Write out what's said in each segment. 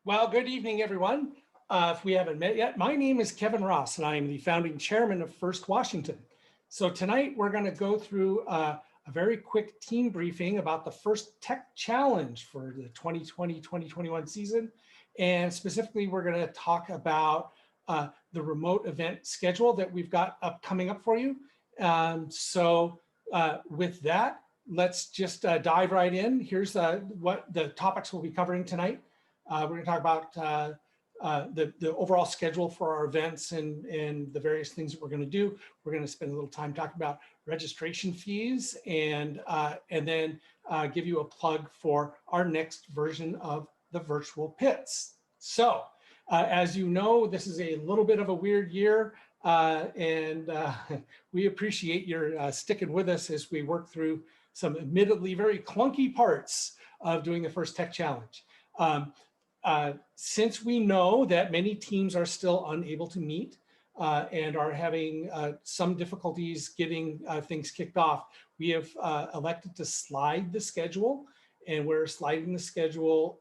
Well, good evening, everyone. If we haven't met yet, my name is Kevin Ross, and I am the founding chairman of First Washington. So tonight we're going to go through a very quick team briefing about the first tech challenge for the 2020-2021 season. And specifically, we're going to talk about the remote event schedule that we've got coming up for you. With that, let's just dive right in. Here's what the topics we'll be covering tonight. We're going to talk about the overall schedule for our events and the various things that we're going to do. We're going to spend a little time talking about registration fees and then give you a plug for our next version of the virtual pits. So as you know, this is a little bit of a weird year, and we appreciate your sticking with us as we work through some admittedly very clunky parts of doing the first tech challenge. Since we know that many teams are still unable to meet and are having some difficulties getting things kicked off, we have elected to slide the schedule, and we're sliding the schedule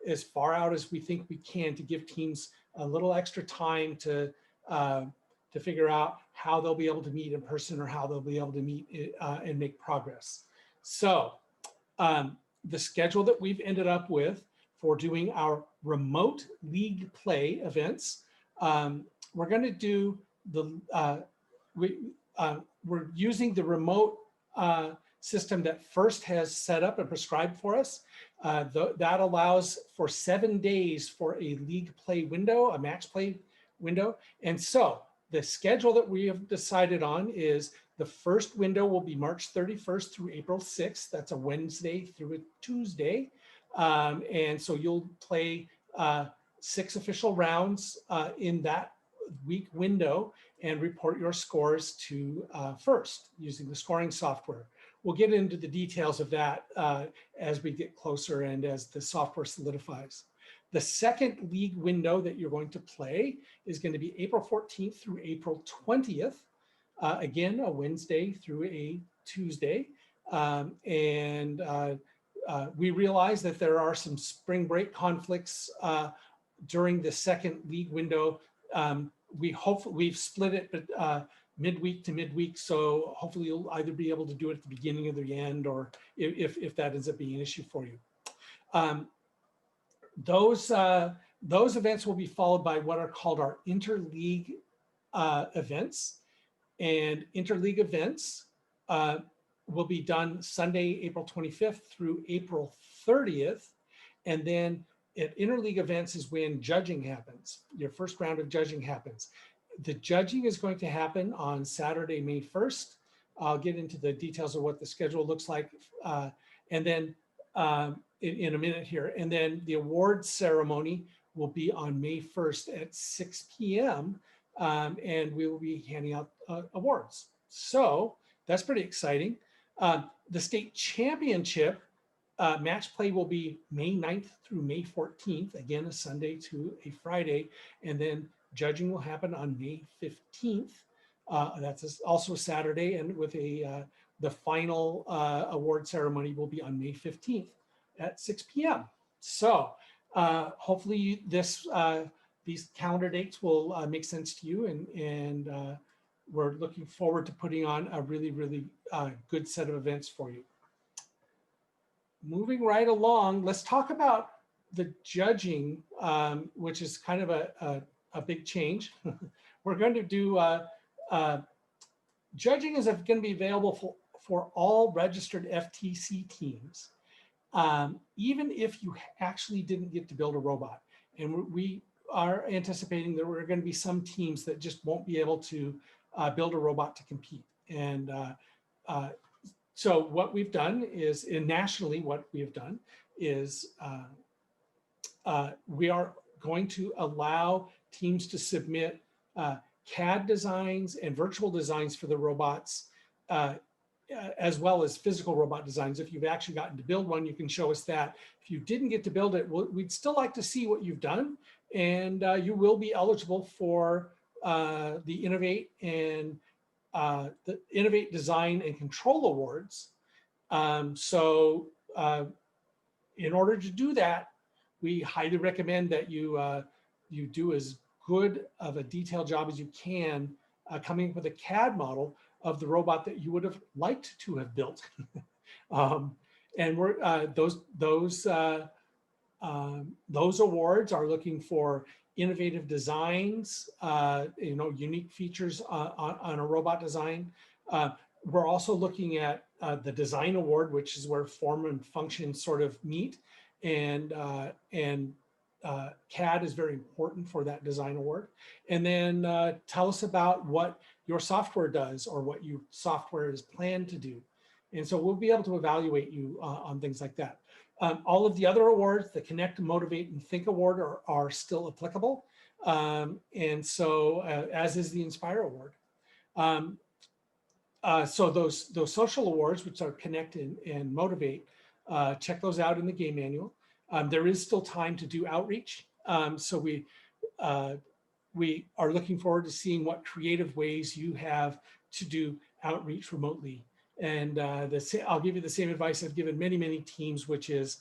as far out as we think we can to give teams a little extra time to figure out how they'll be able to meet in person or how they'll be able to meet and make progress. So the schedule that we've ended up with for doing our remote league play events, we're going to do we're using the remote system that First has set up and prescribed for us. That allows for 7 days for a league play window, a match play window. And so the schedule that we have decided on is the first window will be March 31st through April 6th. That's a Wednesday through a Tuesday. And so you'll play 6 official rounds in that week window and report your scores to First using the scoring software. We'll get into the details of that as we get closer and as the software solidifies. The second league window that you're going to play is going to be April 14th through April 20th. Again, a Wednesday through a Tuesday. We realize that there are some spring break conflicts during the second league window. We've split it, but midweek to midweek. So hopefully you'll either be able to do it at the beginning or the end, or if that ends up being an issue for you. Those events will be followed by what are called our interleague events, and interleague events will be done Sunday, April 25th through April 30th. And then at interleague events is when judging happens. Your first round of judging happens. The judging is going to happen on Saturday, May 1st. I'll get into the details of what the schedule looks like and then in a minute here. And then the awards ceremony will be on May 1st at 6 p.m. And we will be handing out awards. So that's pretty exciting. The state championship match play will be May 9th through May 14th, again, a Sunday to a Friday. And then judging will happen on May 15th. That's also a Saturday, and with the final award ceremony will be on May 15th at 6 p.m. So hopefully these calendar dates will make sense to you, and we're looking forward to putting on a really, really good set of events for you. Moving right along, let's talk about the judging, which is kind of a big change. We're going to do, judging is going to be available for all registered FTC teams, even if you actually didn't get to build a robot. And we are anticipating that there are going to be some teams that just won't be able to build a robot to compete. And so what we've done is, nationally, what we have done is we are going to allow teams to submit CAD designs and virtual designs for the robots, as well as physical robot designs. If you've actually gotten to build one, you can show us that. If you didn't get to build it, we'd still like to see what you've done, and you will be eligible for the Innovate and the Innovate Design and Control Awards. In order to do that, we highly recommend that you do as good of a detailed job as you can coming up with a CAD model of the robot that you would have liked to have built. And those awards are looking for innovative designs, unique features on a robot design. We're also looking at the design award, which is where form and function sort of meet, and CAD is very important for that design award. And then tell us about what your software does or what your software is planned to do. And so we'll be able to evaluate you on things like that. All of the other awards, the Connect, Motivate, and Think Award are still applicable. And so as is the Inspire Award. So those social awards, which are Connect and Motivate, check those out in the game manual. There is still time to do outreach. So we are looking forward to seeing what creative ways you have to do outreach remotely. And I'll give you the same advice I've given many, many teams, which is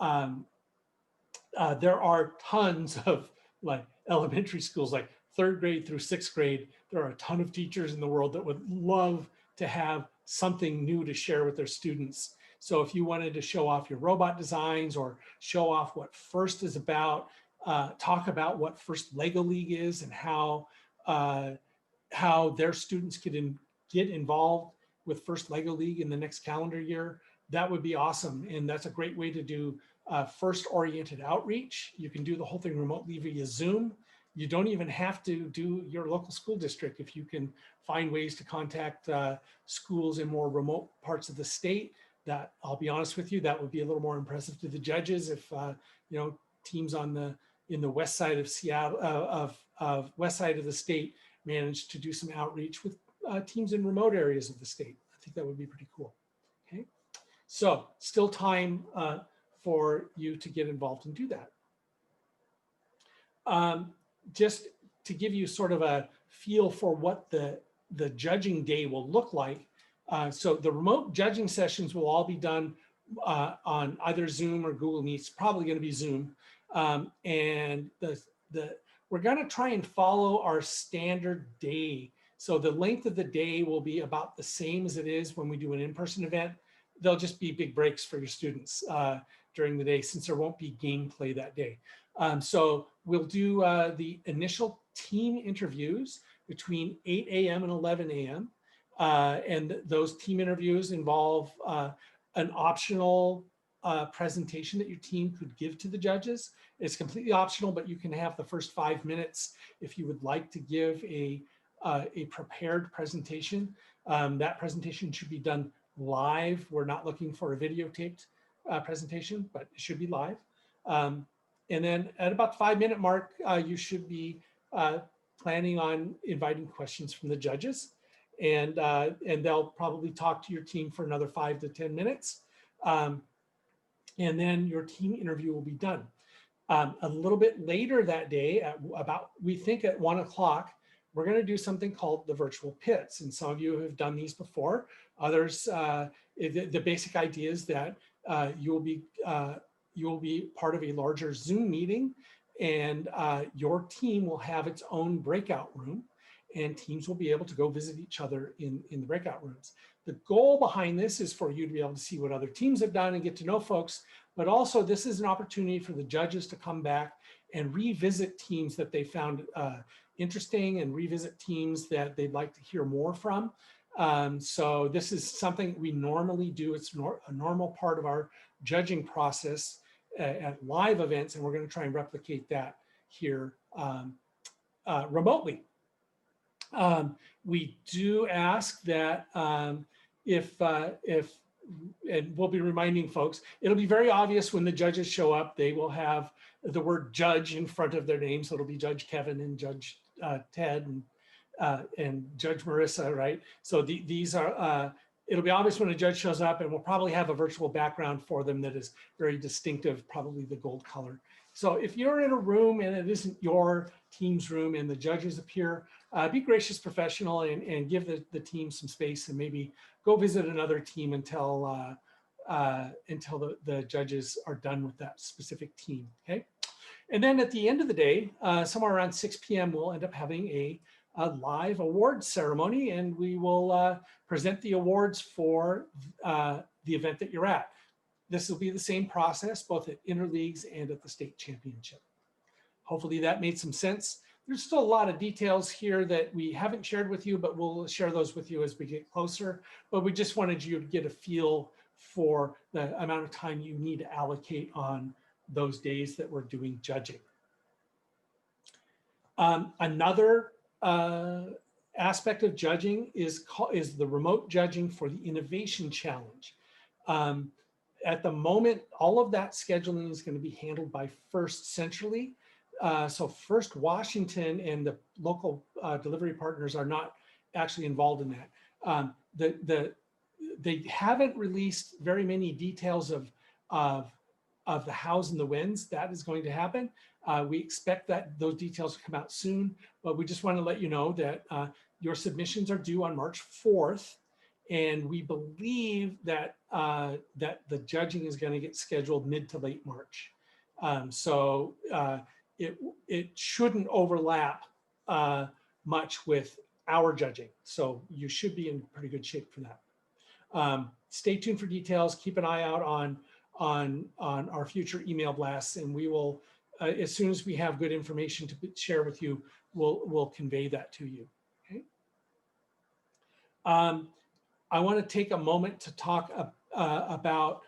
there are tons of like elementary schools, like 3rd grade through 6th grade. There are a ton of teachers in the world that would love to have something new to share with their students. So if you wanted to show off your robot designs or show off what FIRST is about, talk about what FIRST LEGO League is and how their students could get involved with FIRST LEGO League in the next calendar year, that would be awesome. And that's a great way to do FIRST-oriented outreach. You can do the whole thing remotely via Zoom. You don't even have to do your local school district. If you can find ways to contact schools in more remote parts of the state, that, I'll be honest with you, that would be a little more impressive to the judges if teams in the west side of Seattle, of west side of the state, managed to do some outreach with teams in remote areas of the state. I think that would be pretty cool. Okay, so still time for you to get involved and do that. Just to give you sort of a feel for what the judging day will look like. So the remote judging sessions will all be done on either Zoom or Google Meets, probably going to be Zoom. And we're going to try and follow our standard day. So the length of the day will be about the same as it is when we do an in-person event. There'll just be big breaks for your students during the day, since there won't be gameplay that day. So we'll do the initial team interviews between 8 a.m. and 11 a.m. And those team interviews involve an optional presentation that your team could give to the judges. It's completely optional, but you can have the first 5 minutes if you would like to give a prepared presentation. That presentation should be done live. We're not looking for a videotaped presentation, but it should be live. And then at about the 5-minute mark, you should be planning on inviting questions from the judges, and they'll probably talk to your team for another 5 to 10 minutes. And then your team interview will be done. A little bit later that day, at about, we think at 1 o'clock, we're going to do something called the virtual pits. And some of you have done these before. Others, the basic idea is that you will be part of a larger Zoom meeting, and your team will have its own breakout room, and teams will be able to go visit each other in the breakout rooms. The goal behind this is for you to be able to see what other teams have done and get to know folks, but also this is an opportunity for the judges to come back and revisit teams that they found interesting and revisit teams that they'd like to hear more from. So this is something we normally do. It's a normal part of our judging process at live events, and we're going to try and replicate that here remotely. We do ask that and we'll be reminding folks, it'll be very obvious when the judges show up. They will have the word judge in front of their names. So it'll be Judge Kevin and Judge Ted and Judge Marissa, right? So these are, it'll be obvious when a judge shows up, and we'll probably have a virtual background for them that is very distinctive, probably the gold color. So if you're in a room and it isn't your team's room and the judges appear, be gracious, professional, and give the team some space, and maybe go visit another team until the judges are done with that specific team. Okay. And then at the end of the day, somewhere around 6 p.m., we'll end up having a live awards ceremony, and we will present the awards for the event that you're at. This will be the same process, both at interleagues and at the state championship. Hopefully that made some sense. There's still a lot of details here that we haven't shared with you, but we'll share those with you as we get closer. But we just wanted you to get a feel for the amount of time you need to allocate on those days that we're doing judging. Another aspect of judging is the remote judging for the Innovation Challenge. At the moment, all of that scheduling is going to be handled by FIRST centrally. So FIRST Washington and the local delivery partners are not actually involved in that. They haven't released very many details of the hows and the whens. That is going to happen. We expect that those details will come out soon, but we just want to let you know that your submissions are due on March 4th. And we believe that that the judging is going to get scheduled mid to late March. So it shouldn't overlap much with our judging. So you should be in pretty good shape for that. Stay tuned for details. Keep an eye out on our future email blasts, and we will, as soon as we have good information to share with you, we'll convey that to you. Okay. I want to take a moment to talk about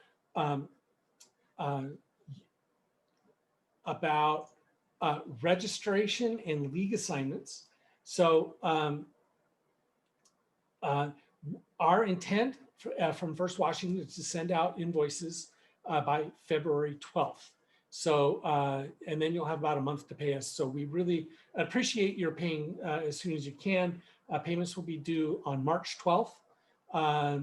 registration and league assignments. So our intent from First Washington is to send out invoices by February 12th. So, and then you'll have about a month to pay us. So we really appreciate your paying as soon as you can. Payments will be due on March 12th.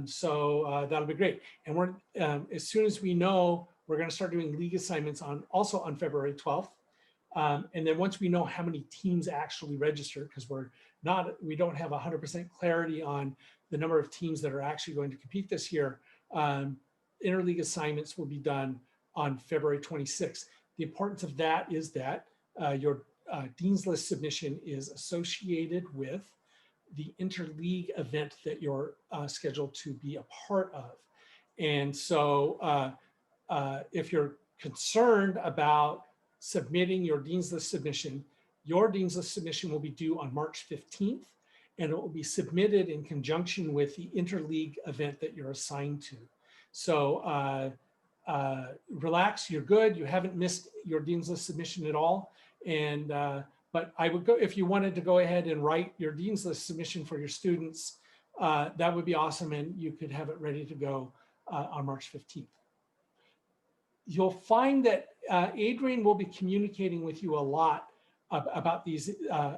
So that'll be great. And we're, as soon as we know, we're going to start doing league assignments also on February 12th. And then once we know how many teams actually register, because we don't have 100% clarity on the number of teams that are actually going to compete this year, interleague assignments will be done on February 26th. The importance of that is that your Dean's List submission is associated with the interleague event that you're scheduled to be a part of. And so if you're concerned about submitting your Dean's List submission, your Dean's List submission will be due on March 15th, and it will be submitted in conjunction with the interleague event that you're assigned to. So relax, you're good. You haven't missed your Dean's List submission at all. And but I would go, if you wanted to go ahead and write your Dean's List submission for your students, that would be awesome. And you could have it ready to go on March 15th. You'll find that Adrian will be communicating with you a lot about these,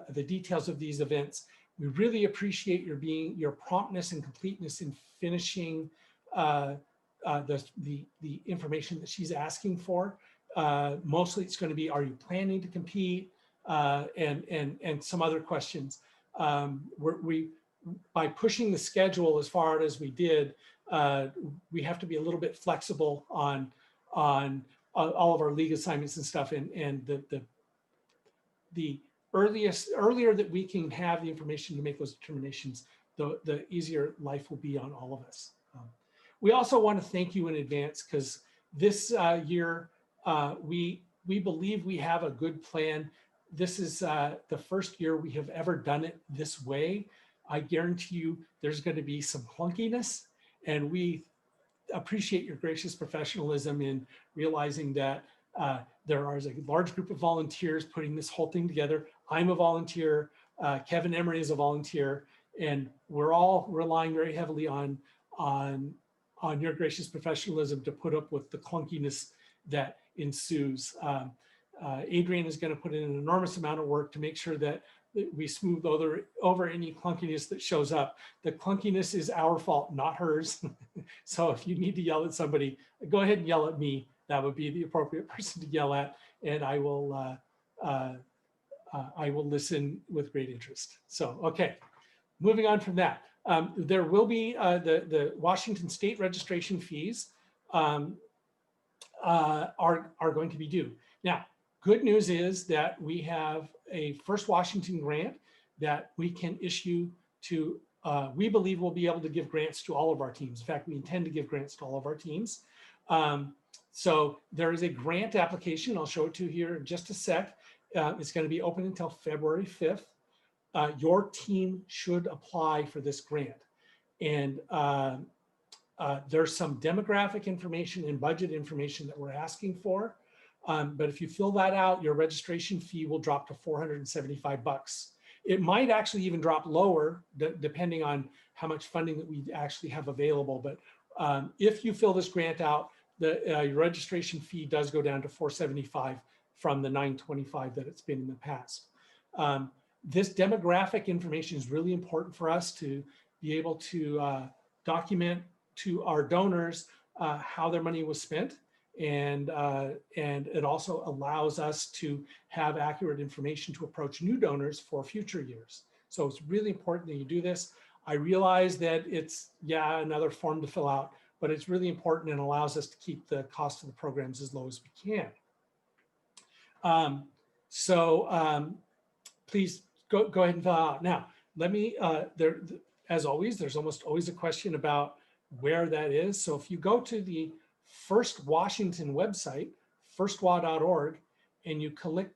the details of these events. We really appreciate your promptness and completeness in finishing the information that she's asking for. Mostly it's going to be, are you planning to compete? And some other questions. By pushing the schedule as far as we did, we have to be a little bit flexible on all of our league assignments and stuff. And the earlier that we can have the information to make those determinations, the easier life will be on all of us. We also want to thank you in advance, because this year we believe we have a good plan. This is the first year we have ever done it this way. I guarantee you there's going to be some clunkiness, and we appreciate your gracious professionalism in realizing that there is a large group of volunteers putting this whole thing together. I'm a volunteer, Kevin Emery is a volunteer, and we're all relying very heavily on your gracious professionalism to put up with the clunkiness that ensues. Adrian is going to put in an enormous amount of work to make sure that we smooth over any clunkiness that shows up. The clunkiness is our fault, not hers. So if you need to yell at somebody, go ahead and yell at me. That would be the appropriate person to yell at, and I will listen with great interest. So, okay, moving on from that. There will be the Washington State registration fees um, are going to be due. Now, good news is that we have a First Washington grant that we can issue to, we believe we'll be able to give grants to all of our teams. In fact, we intend to give grants to all of our teams. So there is a grant application. I'll show it to you here in just a sec. It's going to be open until February 5th. Your team should apply for this grant. And there's some demographic information and budget information that we're asking for. But if you fill that out, your registration fee will drop to $475. It might actually even drop lower depending on how much funding that we actually have available. But if you fill this grant out, your registration fee does go down to $475 from the $925 that it's been in the past. This demographic information is really important for us to be able to document to our donors how their money was spent. And it also allows us to have accurate information to approach new donors for future years. So it's really important that you do this. I realize that it's, yeah, another form to fill out, but it's really important and allows us to keep the cost of the programs as low as we can. Please go ahead and fill out. Now, let me, as always, there's almost always a question about where that is. So if you go to the First Washington website, firstwa.org, and you click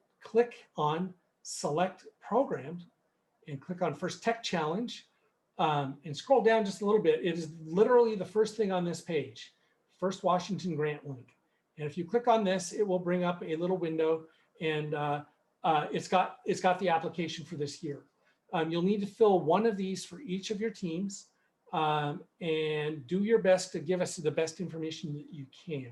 on select programs and click on First Tech Challenge and scroll down just a little bit, it is literally the first thing on this page, First Washington grant link. And if you click on this, it will bring up a little window, and it's got the application for this year. You'll need to fill one of these for each of your teams. And do your best to give us the best information that you can.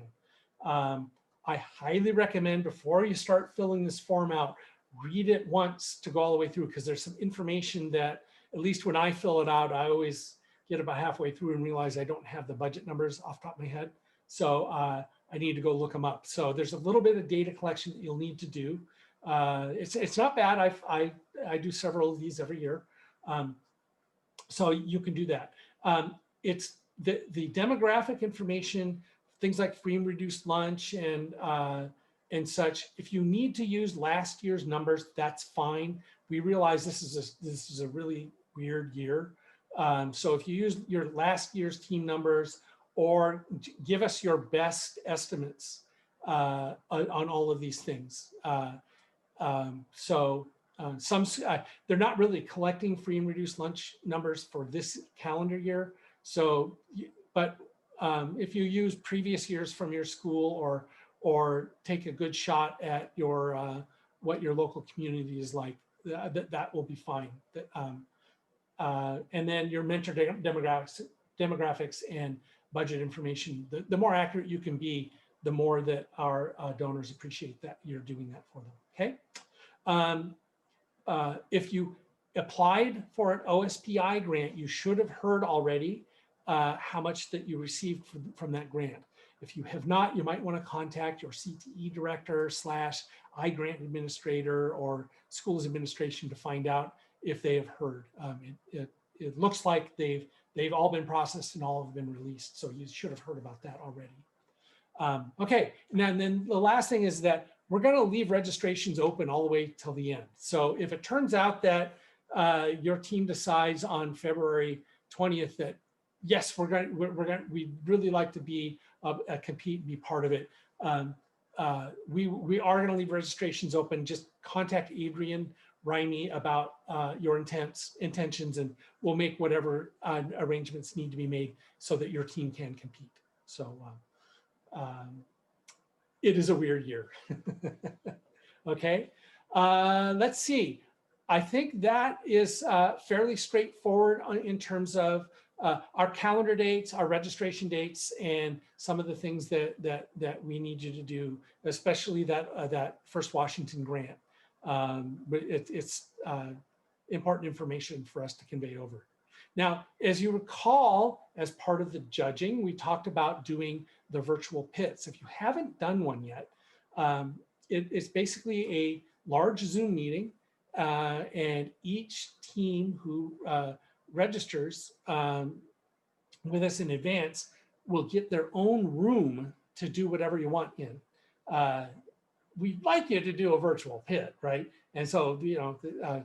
I highly recommend before you start filling this form out, read it once to go all the way through, because there's some information that, at least when I fill it out, I always get about halfway through and realize I don't have the budget numbers off the top of my head. So I need to go look them up. So there's a little bit of data collection that you'll need to do. It's not bad. I do several of these every year. So you can do that. It's the demographic information, things like free and reduced lunch and such. If you need to use last year's numbers, that's fine. We realize this is a really weird year. So if you use your last year's team numbers, or give us your best estimates on all of these things. They're not really collecting free and reduced lunch numbers for this calendar year. So, but if you use previous years from your school, or take a good shot at your what your local community is like, that will be fine. And then your mentor demographics and budget information. The more accurate you can be, the more that our donors appreciate that you're doing that for them. Okay. If you applied for an OSPI grant, you should have heard already how much that you received from that grant. If you have not, you might want to contact your CTE director / iGrant administrator or schools administration to find out if they have heard. It looks like they've all been processed and all have been released, so you should have heard about that already. Okay, and then the last thing is that we're going to leave registrations open all the way till the end. So if it turns out that your team decides on February 20th that yes, we'd really like to be compete and be part of it, we are going to leave registrations open. Just contact Adrian Rimey about your intentions, and we'll make whatever arrangements need to be made so that your team can compete. So. It is a weird year. Okay, let's see. I think that is fairly straightforward in terms of our calendar dates, our registration dates, and some of the things that we need you to do, especially that First Washington grant. But it's important information for us to convey over. Now, as you recall, as part of the judging, we talked about doing the virtual pits. If you haven't done one yet, it's basically a large Zoom meeting, and each team who registers with us in advance will get their own room to do whatever you want in. We'd like you to do a virtual pit, right? And so, you know,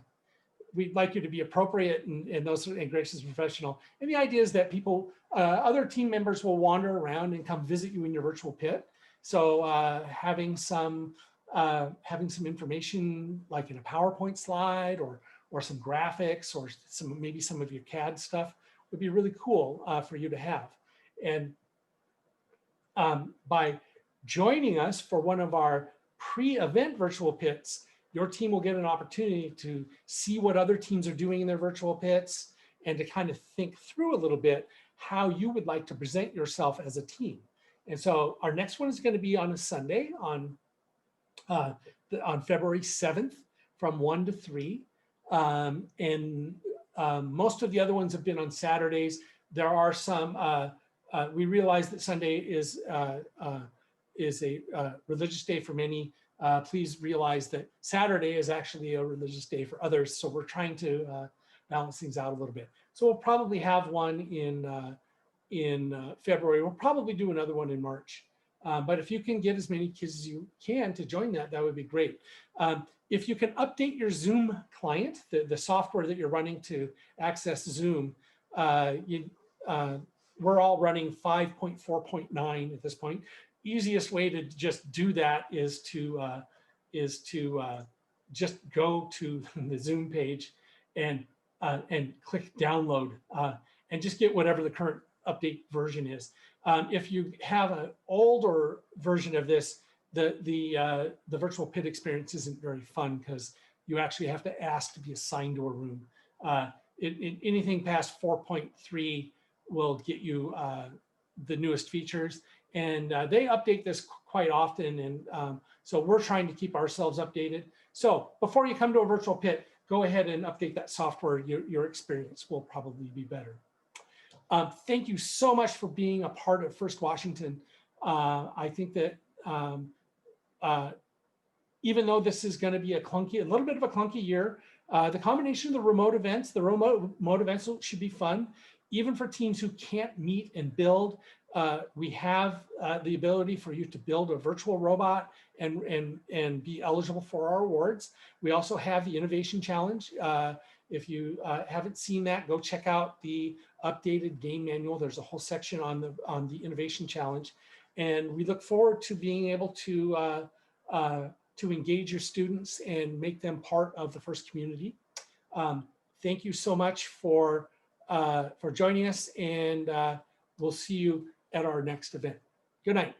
we'd like you to be appropriate and those and gracious and professional. And the idea is that people, other team members will wander around and come visit you in your virtual pit. So having some information like in a PowerPoint slide or some graphics or maybe some of your CAD stuff would be really cool for you to have. And by joining us for one of our pre-event virtual pits, your team will get an opportunity to see what other teams are doing in their virtual pits and to kind of think through a little bit how you would like to present yourself as a team. And so our next one is going to be on a Sunday on February 7th from 1 to 3. Most of the other ones have been on Saturdays. There are some, we realize that Sunday is a religious day for many. Please realize that Saturday is actually a religious day for others. So we're trying to balance things out a little bit. So we'll probably have one in February. We'll probably do another one in March. But if you can get as many kids as you can to join that, that would be great. If you can update your Zoom client, the software that you're running to access Zoom, we're all running 5.4.9 at this point. Easiest way to just do that is to just go to the Zoom page and click download and just get whatever the current update version is. If you have an older version of this, the virtual pit experience isn't very fun because you actually have to ask to be assigned to a room. Anything past 4.3 will get you the newest features, and they update this quite often, and so we're trying to keep ourselves updated. So before you come to a virtual pit, go ahead and update that software. Your experience will probably be better. Thank you so much for being a part of First Washington. I think that even though this is going to be a little bit of a clunky year, the combination of the remote events should be fun, even for teams who can't meet and build. We have the ability for you to build a virtual robot and be eligible for our awards. We also have the Innovation Challenge. If you haven't seen that, go check out the updated game manual. There's a whole section on the Innovation Challenge, and we look forward to being able to engage your students and make them part of the FIRST community. Thank you so much for joining us, and we'll see you at our next event. Good night.